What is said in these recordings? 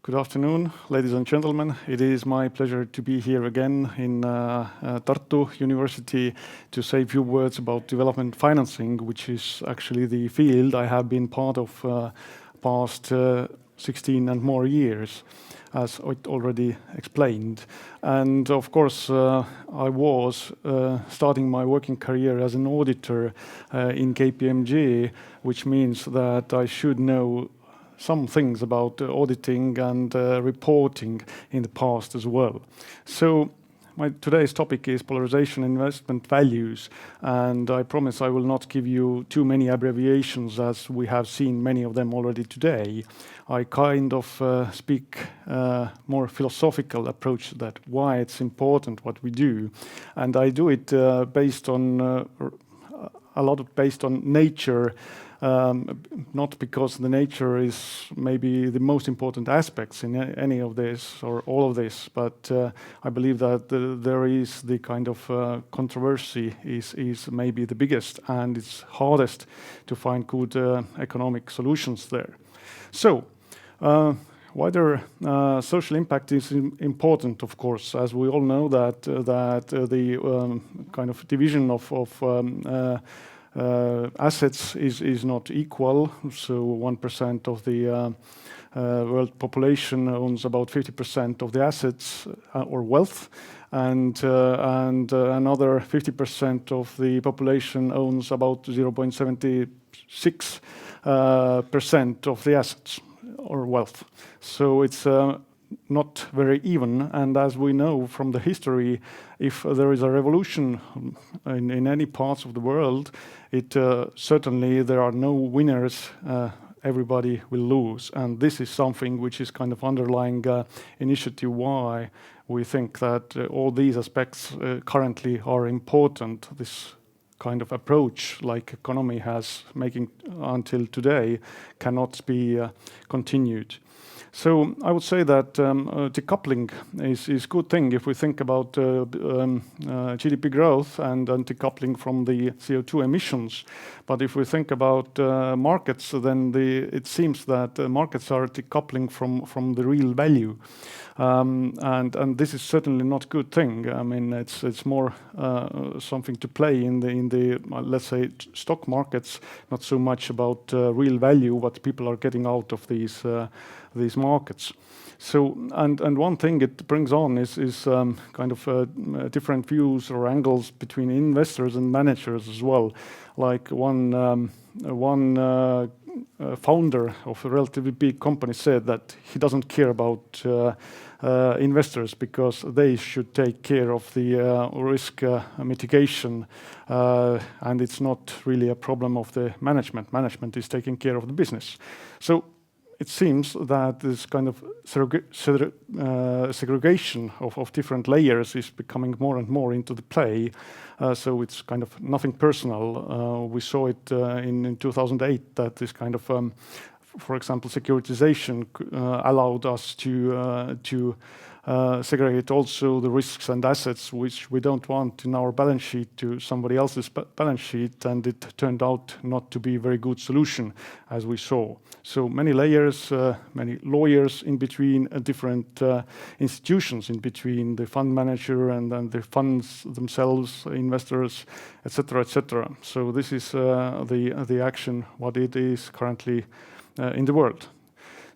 Good afternoon, ladies and gentlemen. It is my pleasure to be here again in Tartu University to say a few words about development financing, which is actually the field I have been part of past 16 and more years, as it already explained. And of course, I was starting my working career as an auditor in KPMG, which means that I should know some things about auditing and reporting in the past as well. So today's topic is polarization investment values, and I promise I will not give you too many abbreviations as we have seen many of them already today. I kind of speak more philosophical approach to that, why it's important what we do. And I do it based on based on nature, not because the nature is maybe the most important aspects in any of this or all of this, but I believe that there is the kind of controversy is maybe the biggest and it's hardest to find good economic solutions there. So, wider social impact is important, of course, as we all know that the kind of division of assets is not equal. So 1% of the world population owns about 50% of the assets or wealth, and another 50% of the population owns about 0.76% of the assets or wealth. So it's not very even, and as we know from the history, if there is a revolution in any parts of the world, certainly there are no winners, everybody will lose, and this is something which is kind of underlying initiative why we think that all these aspects currently are important. This kind of approach like economy has making until today cannot be continued. So I would say that decoupling is a good thing if we think about GDP growth and decoupling from the CO2 emissions. But if we think about markets, then it seems that markets are decoupling from the real value. And this is certainly not a good thing. I mean, it's more something to play in the let's say stock markets, not so much about real value, what people are getting out of these markets. So and one thing it brings on is kind of different views or angles between investors and managers as well. Like one founder of a relatively big company said that he doesn't care about investors because they should take care of the risk mitigation, and it's not really a problem of the management. Management is taking care of the business. So it seems that this kind of segregation of different layers is becoming more and more into the play. So it's kind of nothing personal. We saw it in 2008 that this kind of, for example, securitization allowed us to segregate also the risks and assets which we don't want in our balance sheet to somebody else's balance sheet, and it turned out not to be a very good solution, as we saw. So many layers, many lawyers in between, different institutions in between the fund manager and the funds themselves, investors, etc., etc. So this is the action, what it is currently in the world.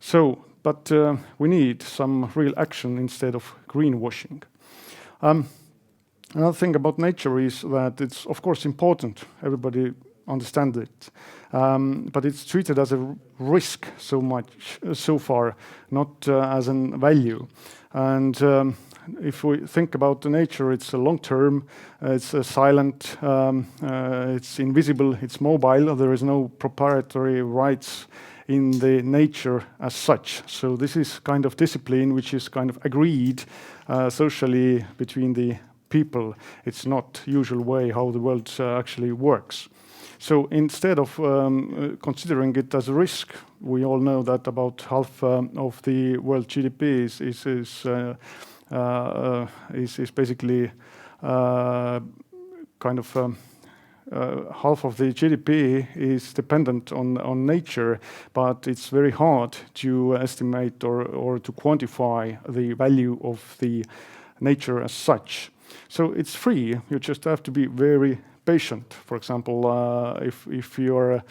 So, but we need some real action instead of greenwashing. Another thing about nature is that it's of course important, everybody understands it, but it's treated as a risk so far, not as a value. And if we think about the nature, it's a long-term, it's silent, it's invisible, it's mobile, there is no proprietary rights in the nature as such. So this is kind of discipline which is kind of agreed socially between the people. It's not usual way how the world actually works. So instead of considering it as a risk, we all know that about half of the world GDP is basically kind of half of the GDP is dependent on nature, but it's very hard to estimate or to quantify the value of the nature as such. So it's free, you just have to be very patient. For example, if you're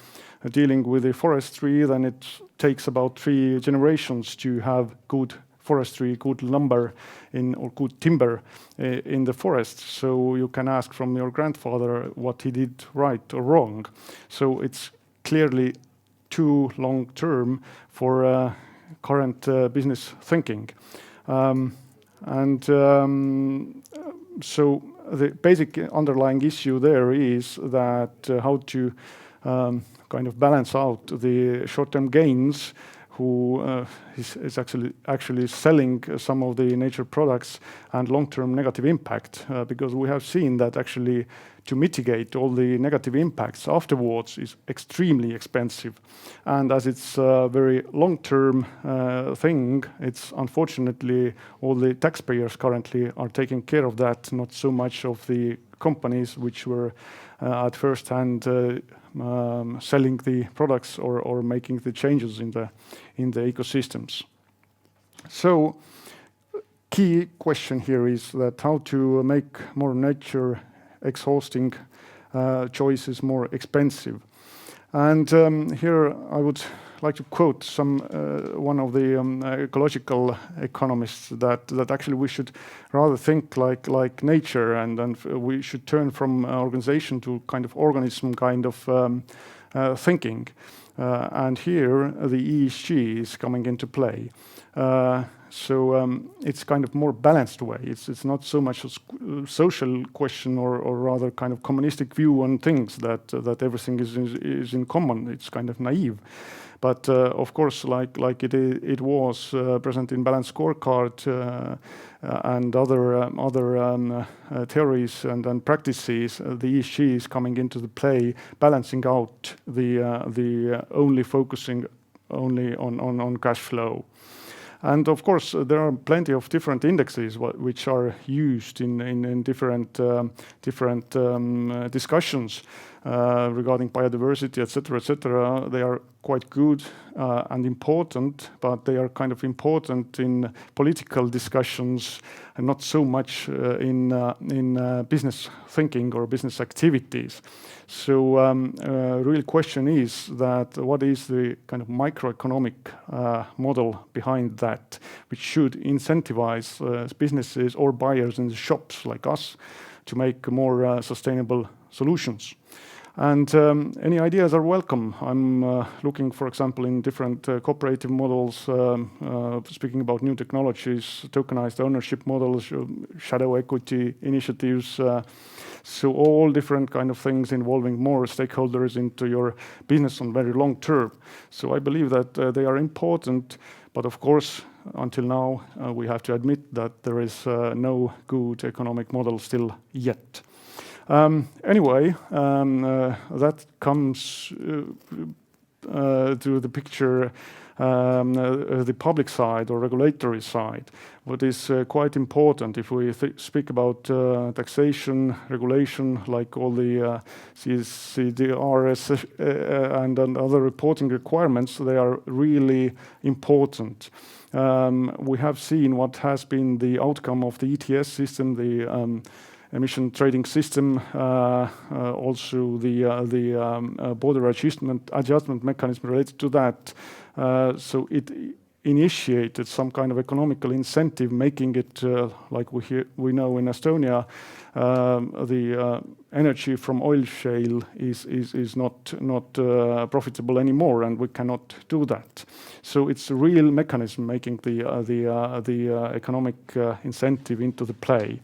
dealing with a forestry, then it takes about 3 generations to have good forestry, good lumber or good timber in the forest. So you can ask from your grandfather what he did right or wrong. So it's clearly too long term for current business thinking. So the basic underlying issue there is that how to kind of balance out the short-term gains who is actually selling some of the nature products and long-term negative impact, because we have seen that actually to mitigate all the negative impacts afterwards is extremely expensive. And as it's a very long-term thing, it's unfortunately all the taxpayers currently are taking care of that, not so much of the companies which were at first hand selling the products or making the changes in the ecosystems. So key question here is that how to make more nature exhausting choices more expensive. And here I would like to quote one of the ecological economists that actually we should rather think like nature, and we should turn from organization to kind of organism kind of thinking. And here the ESG is coming into play. So it's kind of more balanced way. It's not so much a social question or rather kind of communistic view on things that everything is in common. It's kind of naive. But of course, like it was present in balanced scorecard and other theories and practices, the ESG is coming into the play, balancing out the only focusing only on cash flow. And of course, there are plenty of different indexes which are used in different discussions regarding biodiversity, etc., etc. They are quite good and important, but they are kind of important in political discussions and not so much in business thinking or business activities. So real question is that what is the kind of microeconomic model behind that, which should incentivize businesses or buyers in the shops like us to make more sustainable solutions. And any ideas are welcome. I'm looking, for example, in different cooperative models, speaking about new technologies, tokenized ownership models, shadow equity initiatives, so all different kind of things involving more stakeholders into your business on very long term. So I believe that they are important, but of course, until now, we have to admit that there is no good economic model still yet. Anyway, that comes to the picture, the public side or regulatory side. What is quite important if we speak about taxation, regulation, like all the CSRD and other reporting requirements, they are really important. We have seen what has been the outcome of the ETS system, the emission trading system, also the border adjustment mechanism related to that. So it initiated some kind of economical incentive, making it like we know in Estonia, the energy from oil shale is not profitable anymore, and we cannot do that. So it's a real mechanism making the economic incentive into the play.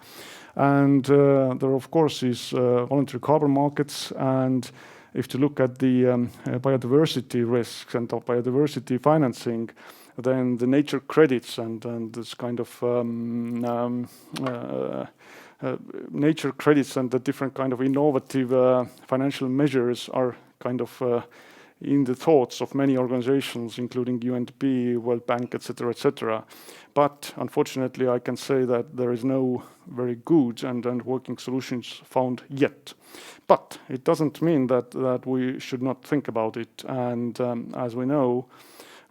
And there, of course, is voluntary carbon markets. And if you look at the biodiversity risks and biodiversity financing, then the nature credits and this kind of nature credits and the different kind of innovative financial measures are kind of in the thoughts of many organizations, including UNDP, World Bank, etc., etc. But unfortunately, I can say that there is no very good and working solutions found yet. But it doesn't mean that we should not think about it. And as we know,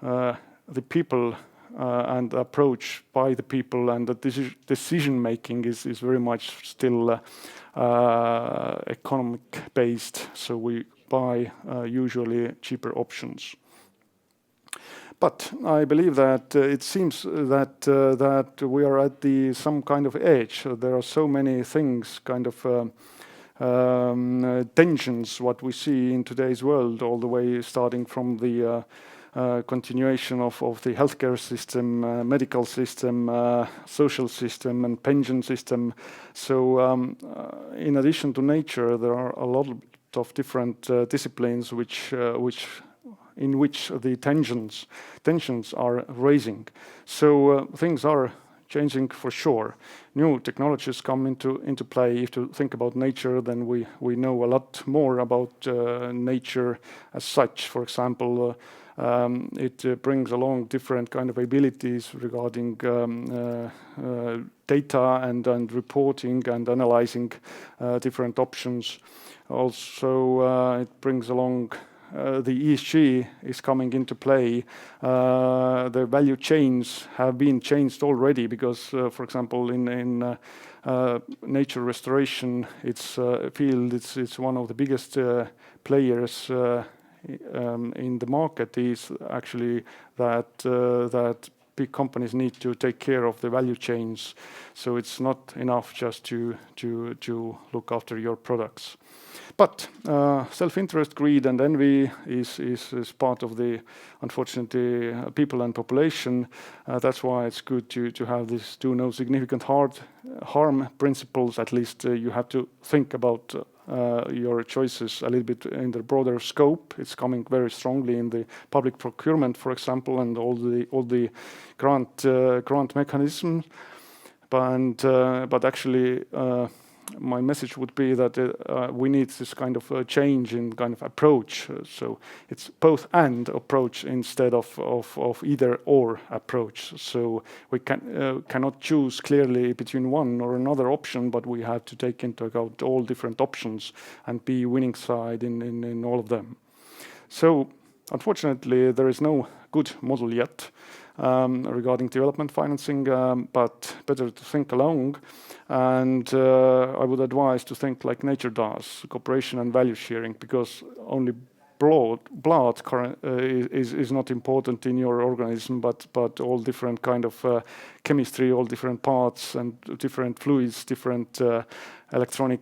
the people and the approach by the people and the decision making is very much still economic based. So we buy usually cheaper options. But I believe that it seems that we are at some kind of edge. There are so many things, kind of tensions, what we see in today's world, all the way starting from the continuation of the healthcare system, medical system, social system, and pension system. So in addition to nature, there are a lot of different disciplines in which the tensions are raising. So things are changing for sure. New technologies come into play. If you think about nature, then we know a lot more about nature as such. For example, it brings along different kind of abilities regarding data and reporting and analyzing different options. Also, it brings along the ESG is coming into play. The value chains have been changed already because, for example, in nature restoration, it's field. It's one of the biggest players in the market. Is actually that big companies need to take care of the value chains. So it's not enough just to look after your products. But self-interest, greed, and envy is part of the, unfortunately, people and population. That's why it's good to have these do no significant harm principles. At least you have to think about your choices a little bit in the broader scope. It's coming very strongly in the public procurement, for example, and all the grant mechanisms. But actually, my message would be that we need this kind of change in kind of approach. So it's both and approach instead of either or approach. So we cannot choose clearly between one or another option, but we have to take into account all different options and be winning side in all of them. So unfortunately, there is no good model yet regarding development financing, but better to think along. And I would advise to think like nature does, cooperation and value sharing, because only blood is not important in your organism, but all different kind of chemistry, all different parts and different fluids, different electronic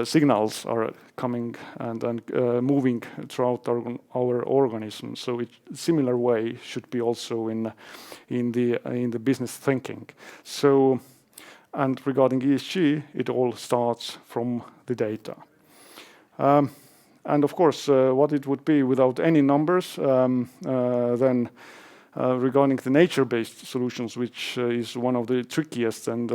signals are coming and moving throughout our organism. So similar way should be also in the business thinking. So. And regarding ESG, it all starts from the data. And of course, what it would be without any numbers, then regarding the nature-based solutions, which is one of the trickiest and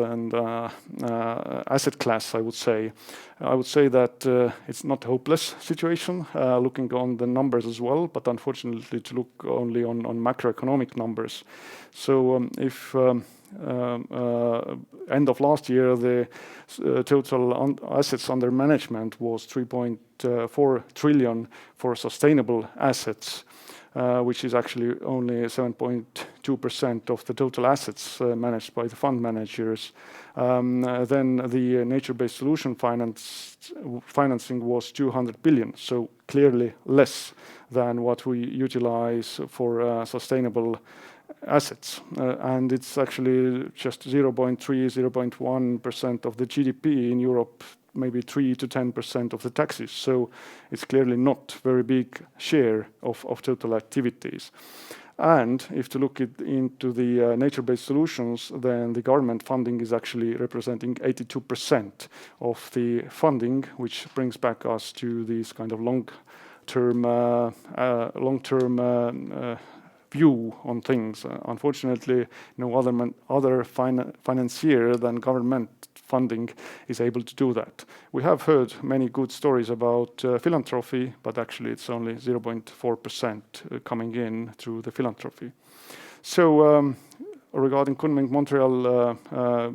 asset class, I would say that it's not a hopeless situation, looking on the numbers as well, but unfortunately to look only on macroeconomic numbers. So if end of last year, the total assets under management was 3.4 trillion for sustainable assets, which is actually only 7.2% of the total assets managed by the fund managers. Then the nature-based solution financing was 200 billion, so clearly less than what we utilize for sustainable assets, and it's actually just 0.1% of the GDP in Europe, maybe 3 to 10% of the taxes. So it's clearly not very big share of total activities. And if to look into the nature-based solutions, then the government funding is actually representing 82% of the funding, which brings back us to these kind of long-term view on things. Unfortunately, no other financier than government funding is able to do that. We have heard many good stories about philanthropy, but actually it's only 0.4% coming in through the philanthropy. So regarding Kunming Montreal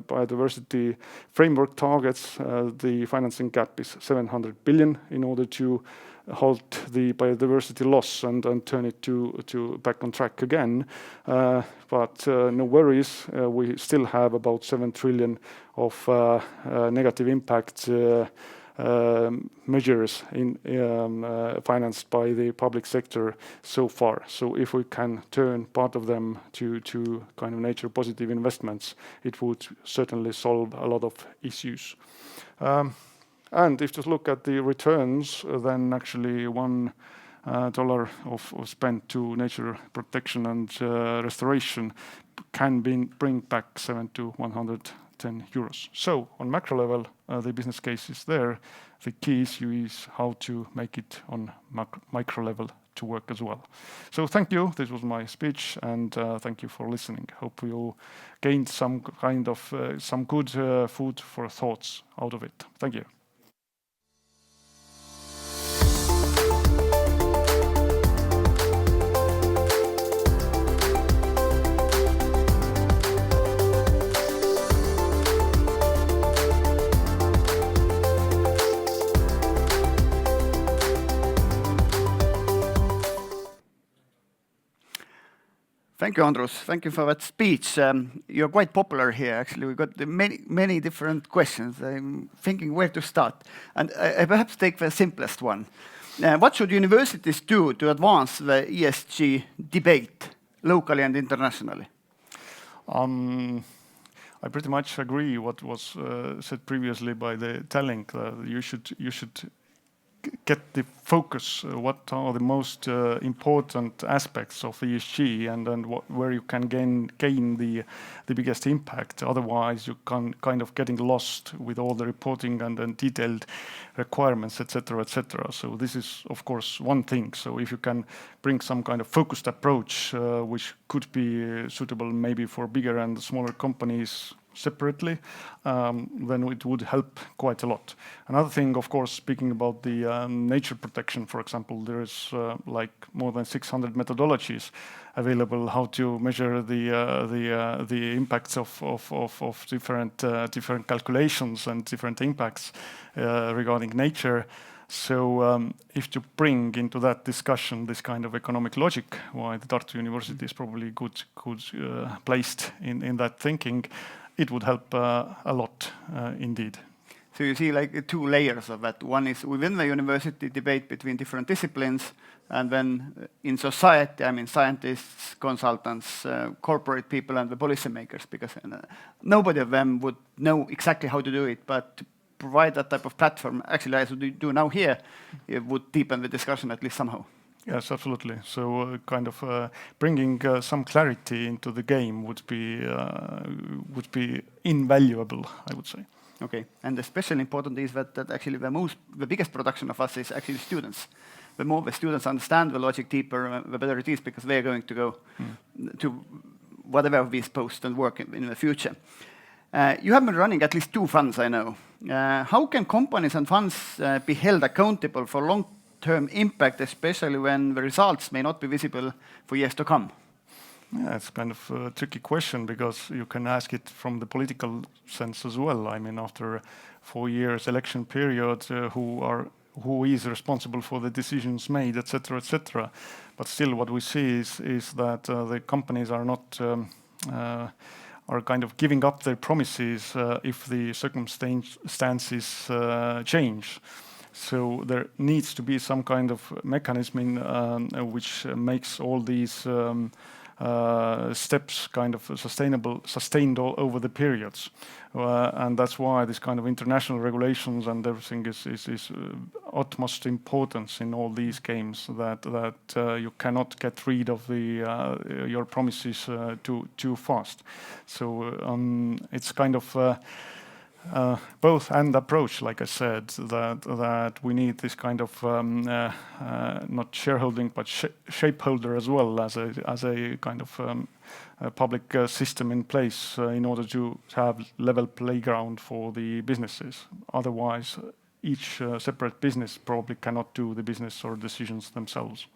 biodiversity framework targets, the financing gap is 700 billion in order to halt the biodiversity loss and turn it to back on track again. But no worries, we still have about 7 trillion of negative impact measures financed by the public sector so far. So if we can turn part of them to kind of nature positive investments, it would certainly solve a lot of issues. And if you look at the returns, then actually $1 of spent to nature protection and restoration can bring back 7 to 110 euros. So on macro level, the business case is there. The key issue is how to make it on micro level to work as well. So thank you. This was my speech, and thank you for listening. Hope you gained some kind of some good food for thoughts out of it. Thank you. Thank you, Andrus. Thank you for that speech. You're quite popular here, actually. We've got many different questions. I'm thinking where to start. And I perhaps take the simplest one. What should universities do to advance the ESG debate locally and internationally? I pretty much agree what was said previously by the telling. You should get the focus. What are the most important aspects of ESG, and where you can gain the biggest impact. Otherwise, you can kind of getting lost with all the reporting and detailed requirements, etc., etc. So this is, of course, one thing. So if you can bring some kind of focused approach, which could be suitable maybe for bigger and smaller companies separately, then it would help quite a lot. Another thing, of course, speaking about the nature protection, for example, there is like more than 600 methodologies available how to measure the impacts of different calculations and different impacts regarding nature. So if you bring into that discussion this kind of economic logic, why the Tartu University is probably good placed in that thinking, it would help a lot indeed. So you see like two layers of that. One is within the university debate between different disciplines, and then in society, I mean scientists, consultants, corporate people, and the policymakers, because nobody of them would know exactly how to do it, but to provide that type of platform, actually as we do now here, it would deepen the discussion at least somehow. Yes, absolutely. So kind of bringing some clarity into the game would be invaluable, I would say. Okay, and especially important is that actually the biggest production of us is actually students. The more the students understand the logic deeper, the better it is, because they're going to go to whatever of these posts and work in the future. You have been running at least 2 funds, I know. How can companies and funds be held accountable for long-term impact, especially when the results may not be visible for years to come? Yeah, it's kind of a tricky question, because you can ask it from the political sense as well. I mean, after 4 years election period, who is responsible for the decisions made, etc., etc. But still, what we see is that the companies are not are kind of giving up their promises if the circumstances change. So there needs to be some kind of mechanism which makes all these steps kind of sustained all over the periods. And that's why this kind of international regulations and everything is utmost importance in all these games, that you cannot get rid of your promises too fast. So it's kind of Both and approach, like I said, that we need this kind of not shareholding but shapeholder as well as a kind of a public system in place in order to have level playground for the businesses. Otherwise, each separate business probably cannot do the business or decisions themselves.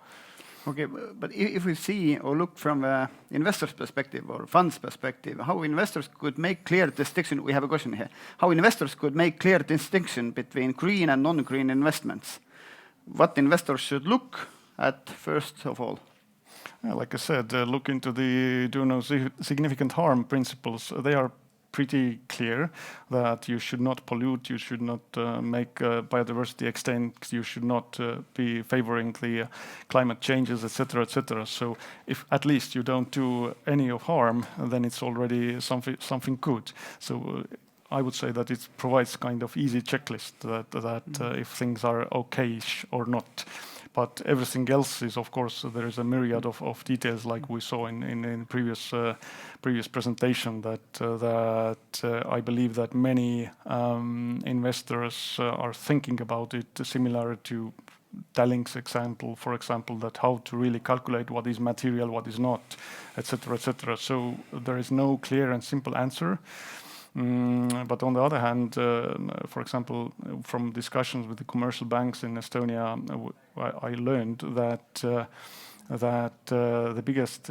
Okay, but if we see or look from an investor's perspective or fund's perspective, how investors could make clear distinction, we have a question here, how investors could make clear distinction between green and non-green investments? What investors should look at first of all? Like I said, look into the do no significant harm principles. They are pretty clear that you should not pollute, you should not make biodiversity extinct, you should not be favoring the climate changes, etc., etc. So if at least you don't do any of harm, then it's already something good. So I would say that it provides kind of easy checklist that if things are okay-ish or not. But everything else is, of course, there is a myriad of details, like we saw in previous presentation. That I believe that many investors are thinking about it, similar to Tallink's example, for example, that how to really calculate what is material, what is not, etc., etc. So there is no clear and simple answer. But on the other hand, for example, from discussions with the commercial banks in Estonia, I learned that the biggest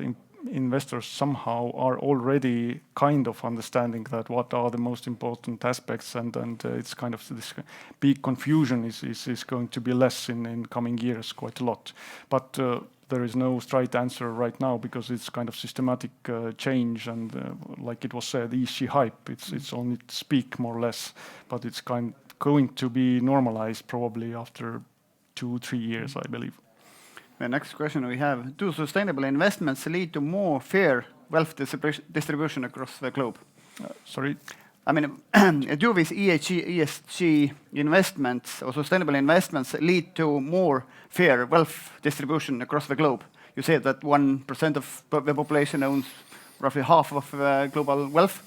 investors somehow are already kind of understanding that what are the most important aspects, and it's kind of this big confusion is going to be less in coming years quite a lot. But there is no straight answer right now because it's kind of systematic change, and like it was said, ESG hype, it's only speak more or less, but it's going to be normalized probably after 2-3 years, I believe. The next question we have, do sustainable investments lead to more fair wealth distribution across the globe? Sorry? I mean, do these ESG investments or sustainable investments lead to more fair wealth distribution across the globe? You said that 1% of the population owns roughly half of global wealth.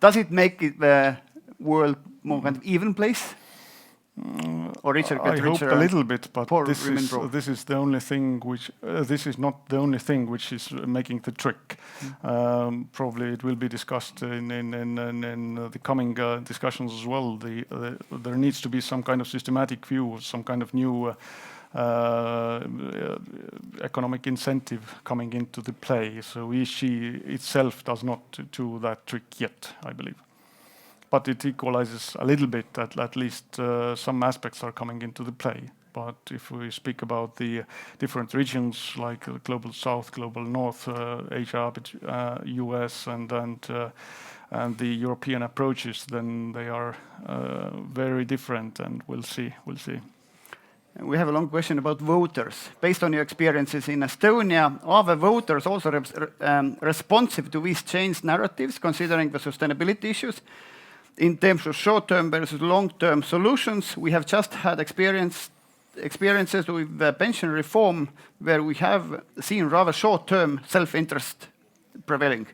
Does it make the world more kind of even place? Or richer I hope a little bit, but this is the only thing which this is not the only thing which is making the trick. Probably it will be discussed in the coming discussions as well. There needs to be some kind of systematic view, some kind of new economic incentive coming into the play. So ESG itself does not do that trick yet, I believe. But it equalizes a little bit, at least some aspects are coming into the play. But if we speak about the different regions like Global South, Global North, Asia, US, and the European approaches, then they are very different, and we'll see. We have a long question about voters. Based on your experiences in Estonia, are the voters also responsive to these changed narratives, considering the sustainability issues? In terms of short-term versus long-term solutions, we have just had experiences with the pension reform where we have seen rather short-term self-interest prevailing.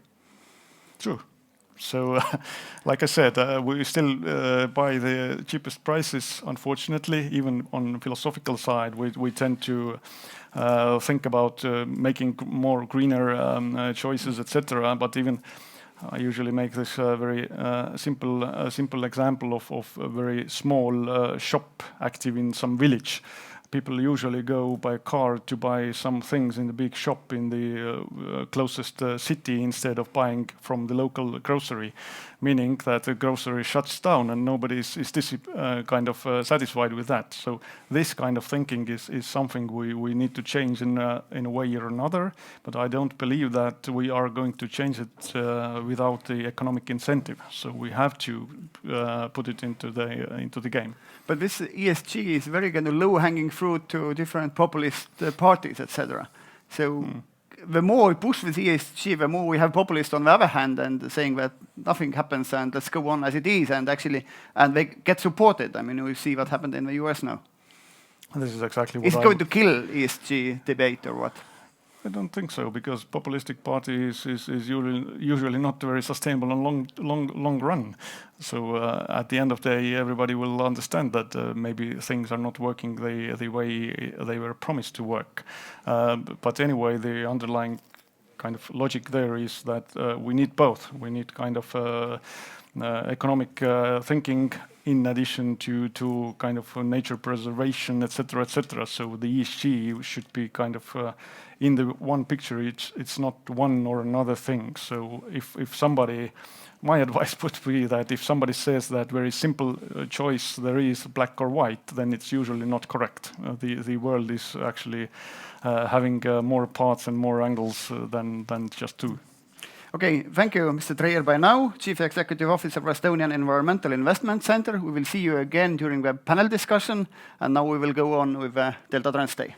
True. So, like I said, we still buy the cheapest prices, unfortunately. Even on the philosophical side, we tend to think about making more greener choices, etc. But even I usually make this very simple example of a very small shop active in some village. People usually go by car to buy some things in the big shop in the closest city instead of buying from the local grocery, meaning that the grocery shuts down and nobody is satisfied with that. So this kind of thinking is something we need to change in a way or another, but I don't believe that we are going to change it without the economic incentive. So we have to put it into the game. But this ESG is very kind of low-hanging fruit to different populist parties, etc. So the more we push with ESG, the more we have populists on the other hand and saying that nothing happens and let's go on as it is, and they get supported. I mean, we see what happened in the US now. This is exactly what Is it going to kill ESG debate or what? I don't think so, because populistic party is usually not very sustainable in long run. So at the end of the day, everybody will understand that maybe things are not working the way they were promised to work. But anyway, the underlying kind of logic there is that we need both. We need kind of economic thinking in addition to kind of nature preservation, etc., etc. So the ESG should be kind of in the one picture. It's not one or another thing. So if somebody, my advice would be that if somebody says that very simple choice there is black or white, then it's usually not correct. The world is actually having more parts and more angles than just two. Okay, thank you, Mr. Treier, by now, Chief Executive Officer for Estonian Environmental Investment Center. We will see you again during the panel discussion, and now we will go on with Delta Trans Day.